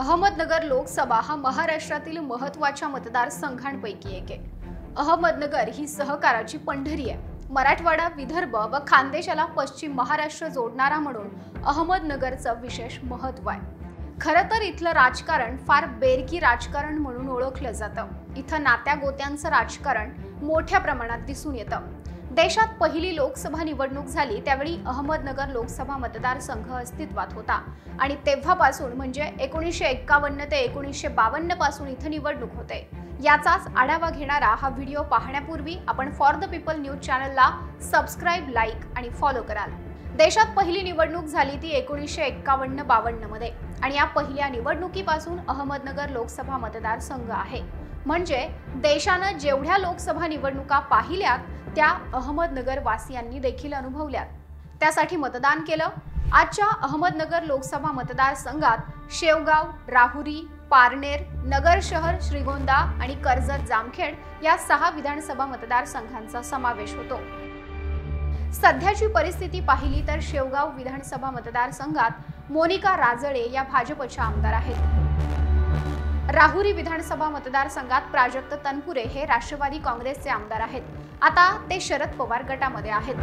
अहमदनगर लोकसभा हा महाराष्ट्रातील महत्त्वाच्या मतदारसंघांपैकी एक आहे। अहमदनगर ही सहकाराची पंढरी आहे। मराठवाडा, विदर्भ व खानदेशाला पश्चिम महाराष्ट्र जोडणारा म्हणून अहमदनगरचं विशेष महत्त्व आहे। खरं तर इथलं राजकारण फार बेरकी राजकारण म्हणून ओळखलं जातं। इथं नात्या गोत्यांचं राजकारण मोठ्या प्रमाणात दिसून येतं। देशात पहिली लोकसभा निवडणूक झाली त्यावेळी अहमदनगर लोकसभा मतदारसंघ अस्तित्वात होता आणि तेव्हापासून म्हणजे 1951 ते 1952 पासून इथं निवडणूक होते। याचाच आढावा घेणारा हा व्हिडिओ पाहण्यापूर्वी आपण फॉर द पीपल न्यूज चॅनलला सबस्क्राइब, लाईक आणि फॉलो कराल। देशात पहिली निवडणूक झाली ती 1951-52 मध्ये आणि या पहिल्या निवडणुकीपासून अहमदनगर लोकसभा मतदारसंघ आहे। म्हणजे देशानं जेवढ्या लोकसभा निवडणुका पाहिल्यात त्या अहमदनगर वासियांनी देखील अनुभवल्यात, त्यासाठी मतदान केलं। आजच्या अहमदनगर लोकसभा मतदारसंघात शेवगाव, राहुरी, पारनेर, नगर शहर, श्रीगोंदा आणि कर्जत जामखेड या 6 विधानसभा मतदारसंघांचा समावेश होतो। सध्याची परिस्थिती पाहिली तर शेवगाव विधानसभा मतदारसंघात मोनिका राजळे या भाजपच्या आमदार आहेत। राहुरी विधानसभा मतदारसंघात प्राजक्त तनपुरे हे राष्ट्रवादी काँग्रेसचे आमदार आहेत। आता ते शरद पवार गटामध्ये आहेत।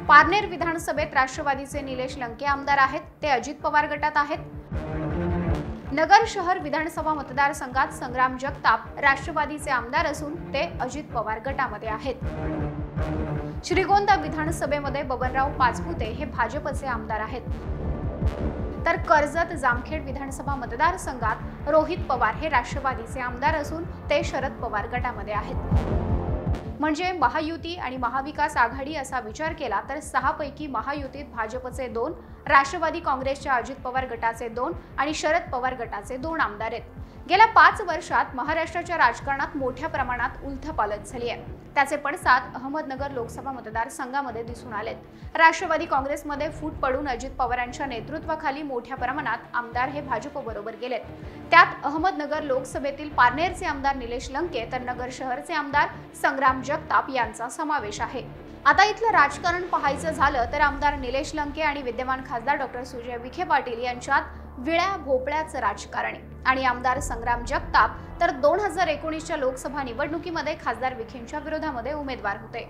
पारनेर विधानसभेत राष्ट्रवादीचे निलेश लंके आमदार आहेत, ते अजित पवार गटात आहेत। नगर शहर विधानसभा मतदारसंघात संग्राम जगताप राष्ट्रवादीचे आमदार असून ते अजित पवार गटामध्ये आहेत। श्रीगोंदा विधानसभेमध्ये बबनराव पाचपुते हे भाजपचे आमदार आहेत। तर कर्जत जामखेड विधानसभा मतदारसंघात रोहित पवार हे राष्ट्रवादीचे आमदार असून ते शरद पवार गटामध्ये आहेत। म्हणजे महायुती आणि महाविकास आघाडी असा विचार केला तर 6 पैकी महायुतीत भाजपचे 2, राष्ट्रवादी काँग्रेसच्या अजित पवार गटाचे 2 आणि शरद पवार गटाचे 2 आमदार आहेत। गेल्या 5 वर्षात महाराष्ट्राच्या राजकारणात मोठ्या प्रमाणात उलथापालथ झाली आहे। त्याचे पडसाद अहमदनगर लोकसभा मतदारसंघामध्ये दिसून आलेत। राष्ट्रवादी काँग्रेसमध्ये फूट पडून अजित पवारांच्या नेतृत्वाखाली मोठ्या प्रमाणात आमदार हे भाजपबरोबर गेलेत। त्यात अहमदनगर लोकसभेतील पारनेरचे आमदार निलेश लंके तर नगर शहरचे आमदार संग्राम जगताप यांचा समावेश आहे। आता इथलं राजकारण पाहायचं झालं तर आमदार निलेश लंके आणि विद्यमान खासदार डॉ. सुजय विखे पाटील यांच्यात विळ्या भोपळ्याचं राजकारण आणि आमदार संग्राम जगताप तर 2019च्या लोकसभा निवडणुकीमध्ये खासदार विखेंच्या विरोधामध्ये उमेदवार होते।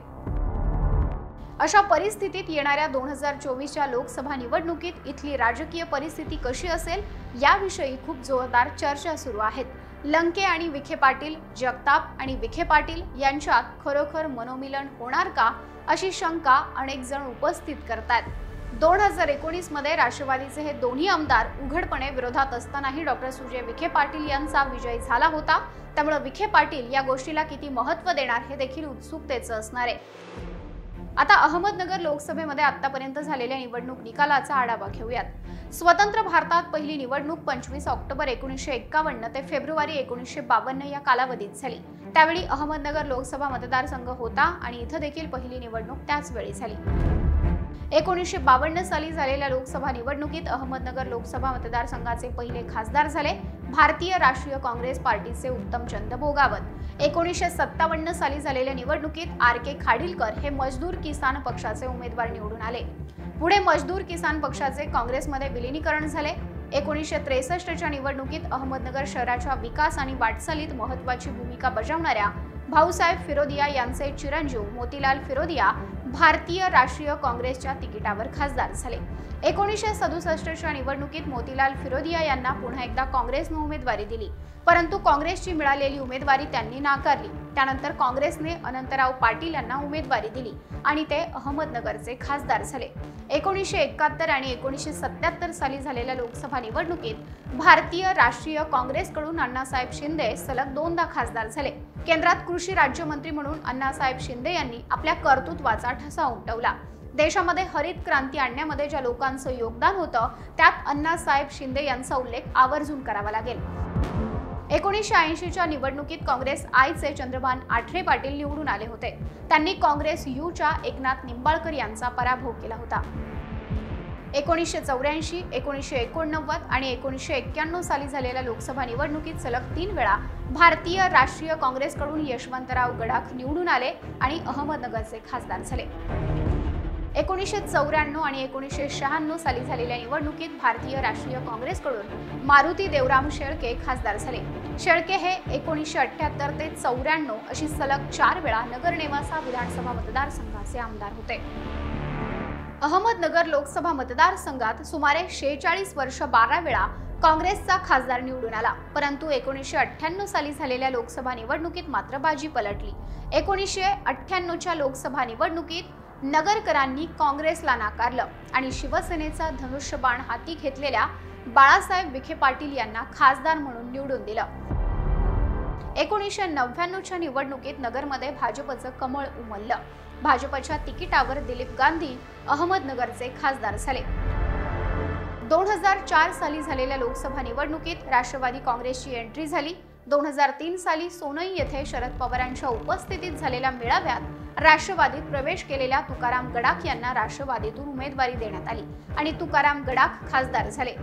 अशा परिस्थितीत येणाऱ्या 2024च्या लोकसभा निवडणुकीत इथली राजकीय परिस्थिती कशी असेल याविषयी खूप जोरदार चर्चा सुरू आहेत। लंके आणि विखे पाटील, जगताप आणि विखे पाटील यांच्यात खरोखर मनोमिलन होणार का अशी शंका अनेक जण उपस्थित करतात। 2019 मध्ये राष्ट्रवादीचे हे दोन्ही आमदार उघडपणे विरोधात असतानाही डॉ. सुजय विखे पाटील यांचा विजय झाला होता। त्यामुळे विखे पाटील या गोष्टीला किती महत्त्व देणार हे देखील उत्सुकतेचं असणार आहे। आता अहमदनगर लोकसभेमध्ये आतापर्यंत झालेल्या निवडणूक निकालाचा आढावा घेऊयात। स्वतंत्र भारतात पहिली निवडणूक 25 ऑक्टोबर 1951 ते फेब्रुवारी 1952 या कालावधीत झाली। त्यावेळी अहमदनगर लोकसभा मतदारसंघ होता आणि इथं देखील पहिली निवडणूक त्याच वेळी झाली। 1952 साली झालेल्या लोकसभा निवडणुकीत अहमदनगर लोकसभा मतदारसंघाचे पहिले खासदार झाले भारतीय राष्ट्रीय काँग्रेस पार्टीचे उत्तमचंद भोगावत। 1957 साली झालेल्या निवडणुकीत RK खाडीलकर हे मजदूर किसान पक्षाचे उमेदवार निवडून आले। पुढे मजदूर किसान पक्षाचे काँग्रेसमध्ये विलीनीकरण झाले। 1963च्या निवडणुकीत अहमदनगर शहराच्या विकास आणि वाटचालीत महत्त्वाची भूमिका बजावणाऱ्या भाऊसाहेब फिरोदिया यांचे चिरंजीव मोतीलाल फिरोदिया भारतीय राष्ट्रीय काँग्रेसच्या तिकिटावर खासदार झाले। 1967च्या निवडणुकीत मोतीलाल फिरोदिया यांना पुन्हा एकदा काँग्रेसने उमेदवारी दिली, परंतु काँग्रेसची मिळालेली उमेदवारी त्यांनी नाकारली। त्यानंतर काँग्रेसने अनंतराव पाटील यांना उमेदवारी दिली आणि ते अहमदनगरचे खासदार झाले। 1971 आणि 1977 साली झालेल्या लोकसभा निवडणुकीत भारतीय राष्ट्रीय काँग्रेसकडून अण्णासाहेब शिंदे सलग 2दा खासदार झाले। केंद्रात कृषी राज्यमंत्री म्हणून अण्णासाहेब शिंदे यांनी आपल्या कर्तृत्वाचा ठसा उमटवला। देशामध्ये हरित क्रांती आणण्यामध्ये ज्या लोकांचं योगदान होतं त्यात अण्णासाहेब शिंदे यांचा उल्लेख आवर्जून करावा लागेल। 1980च्या निवडणुकीत काँग्रेस आयचे चंद्रभान आठरे पाटील निवडून आले होते। त्यांनी काँग्रेस यूच्या एकनाथ निंबाळकर यांचा पराभव केला होता। 1984, 1989 आणि 1991 साली झालेल्या लोकसभा निवडणुकीत सलग 3 वेळा भारतीय राष्ट्रीय काँग्रेसकडून यशवंतराव गडाख निवडून आले आणि अहमदनगरचे खासदार झाले। 1994 आणि 1996 साली झालेल्या निवडणुकीत भारतीय राष्ट्रीय काँग्रेसकडून मारुती देवराम शेळके खासदार झाले। शेळके हे 1978 ते 94 अशी सलग 4 वेळा नगर नेवासा विधानसभा मतदारसंघाचे आमदार होते। अहमदनगर लोकसभा मतदारसंघात सुमारे 46 वर्ष 12 वेळा काँग्रेसचा खासदार निवडून आला, परंतु 1998 साली झालेल्या लोकसभा निवडणुकीत मात्र बाजी पलटली। 1998च्या लोकसभा निवडणुकीत नगरकरांनी काँग्रेसला नाकारलं आणि शिवसेनेचा धनुष्यबाण हाती घेतलेल्या बाळासाहेब विखे पाटील यांना खासदार म्हणून निवडून दिलं। 1999च्या निवडणुकीत नगरमध्ये भाजपचं कमळ उमललं। भाजपच्या तिकिटावर दिलीप गांधी अहमदनगरचे खासदार झाले। 2004 साली झालेल्या लोकसभा निवडणुकीत राष्ट्रवादी काँग्रेसची एंट्री झाली। 2003 साली सोनई येथे शरद पवारांच्या उपस्थितीत झालेल्या मेळाव्यात राष्ट्रवादीत प्रवेश केलेल्या तुकाराम गडाख यांना राष्ट्रवादीतून उमेदवारी देण्यात आली आणि तुकाराम गडाख खासदार झाले।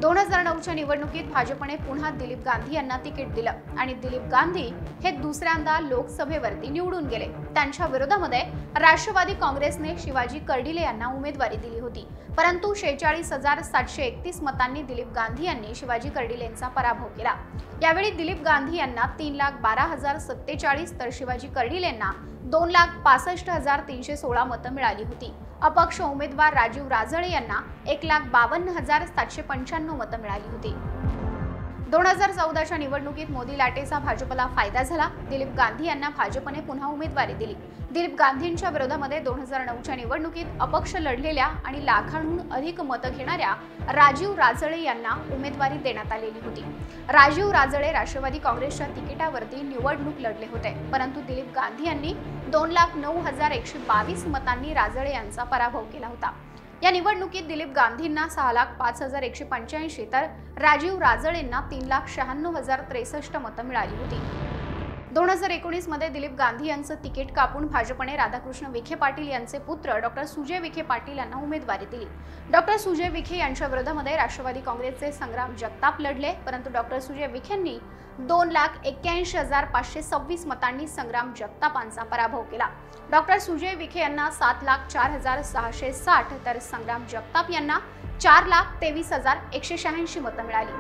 2009च्या निवडणुकीत भाजपने पुन्हा दिलीप गांधी यांना तिकीट दिलं आणि दिलीप गांधी हे दुसऱ्यांदा लोकसभेवरती निवडून गेले। त्यांच्या विरोधामध्ये राष्ट्रवादी काँग्रेसने शिवाजी कर्डिले यांना उमेदवारी दिली होती, परंतु 46,731 मतांनी दिलीप गांधी यांनी शिवाजी कर्डिलेंचा पराभव केला। यावेळी दिलीप गांधी यांना 3,12,047 तर शिवाजी कर्डिलेंना 2,65,316 मतं मिळाली होती। अपक्ष उमेदवार राजीव राजळे यांना 1,52,795 मतं मिळाली होती। 2014च्या निवडणुकीत मोदी लाटेचा भाजपला फायदा झाला। दिलीप गांधी यांना भाजपने पुन्हा उमेदवारी दिली। दिलीप गांधींच्या विरोधामध्ये 2009च्या निवडणुकीत अपक्ष लढलेल्या आणि लाखांहून अधिक मतं घेणाऱ्या राजीव राजळे यांना उमेदवारी देण्यात आलेली होती। राजीव राजळे राष्ट्रवादी काँग्रेसच्या तिकिटावरती निवडणूक लढले होते, परंतु दिलीप गांधी यांनी 2,09,122 मतांनी राजळे यांचा पराभव केला होता। या निवडणुकीत दिलीप गांधींना 6,05,185 तर राजीव राजळेंना 3,96,063 मतं मिळाली होती। 2019 मध्ये दिलीप गांधी यांचं तिकीट कापून भाजपने राधाकृष्ण विखे पाटील यांचे पुत्र डॉ. सुजय विखे पाटील यांना उमेदवारी दिली। डॉ. सुजय विखे यांच्या विरोधामध्ये राष्ट्रवादी काँग्रेसचे संग्राम जगताप लढले, परंतु डॉ. सुजय विखेंनी 2,81,526 मतांनी संग्राम जगतापांचा पराभव केला। डॉ. सुजय विखे यांना 7,04,660 तर संग्राम जगताप यांना 4,23,186 मतं मिळाली।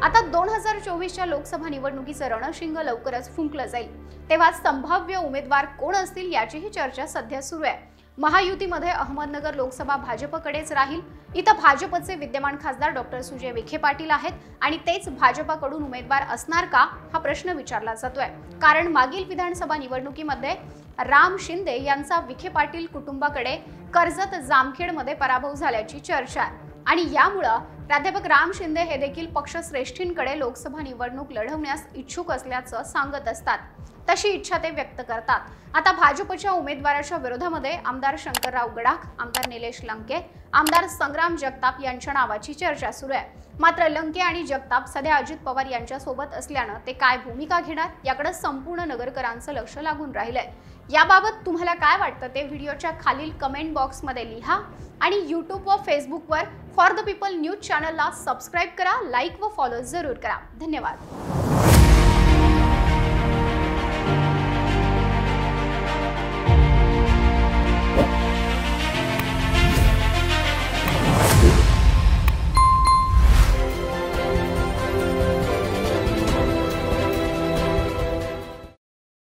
आता 2024च्या लोकसभा निवडणुकीचं रणशिंग लवकरच फुंकलं जाईल, तेव्हा संभाव्य उमेदवार कोण असतील याचीही चर्चा सध्या सुरू आहे। महायुतीमध्ये अहमदनगर लोकसभा भाजपकडेच राहील। इथं भाजपचे विद्यमान खासदार डॉ. सुजय विखे पाटील आहेत आणि तेच भाजपकडून उमेदवार असणार का हा प्रश्न विचारला जातोय, कारण मागील विधानसभा निवडणुकीमध्ये राम शिंदे यांचा विखे पाटील कुटुंबाकडे कर्जत जामखेडमध्ये पराभव झाल्याची चर्चा आहे आणि यामुळे प्राध्यापक राम शिंदे हे देखील पक्षश्रेष्ठींकडे लोकसभा निवडणूक लढवण्यास इच्छुक असल्याचं सांगत असतात। तशी इच्छा ते व्यक्त करतात। आता भाजपच्या उमेदवाराच्या विरोधामध्ये आमदार शंकरराव गडाख, आमदार निलेश लंके, आमदार संग्राम जगताप यांच्या नावाची चर्चा सुरू आहे। मात्र लंके आणि जगताप सध्या अजित पवार यांच्या सोबत असल्यानं ते काय भूमिका घेणार याकडे संपूर्ण नगरकरांचं लक्ष लागून राहिलंय। याबाबत तुम्हाला काय वाटतं ते व्हिडिओच्या खालील कमेंट बॉक्समध्ये लिहा आणि YouTube व फेसबुकवर फॉर द पीपल न्यूज चॅनलला सबस्क्राईब करा, लाईक व फॉलो जरूर करा। धन्यवाद।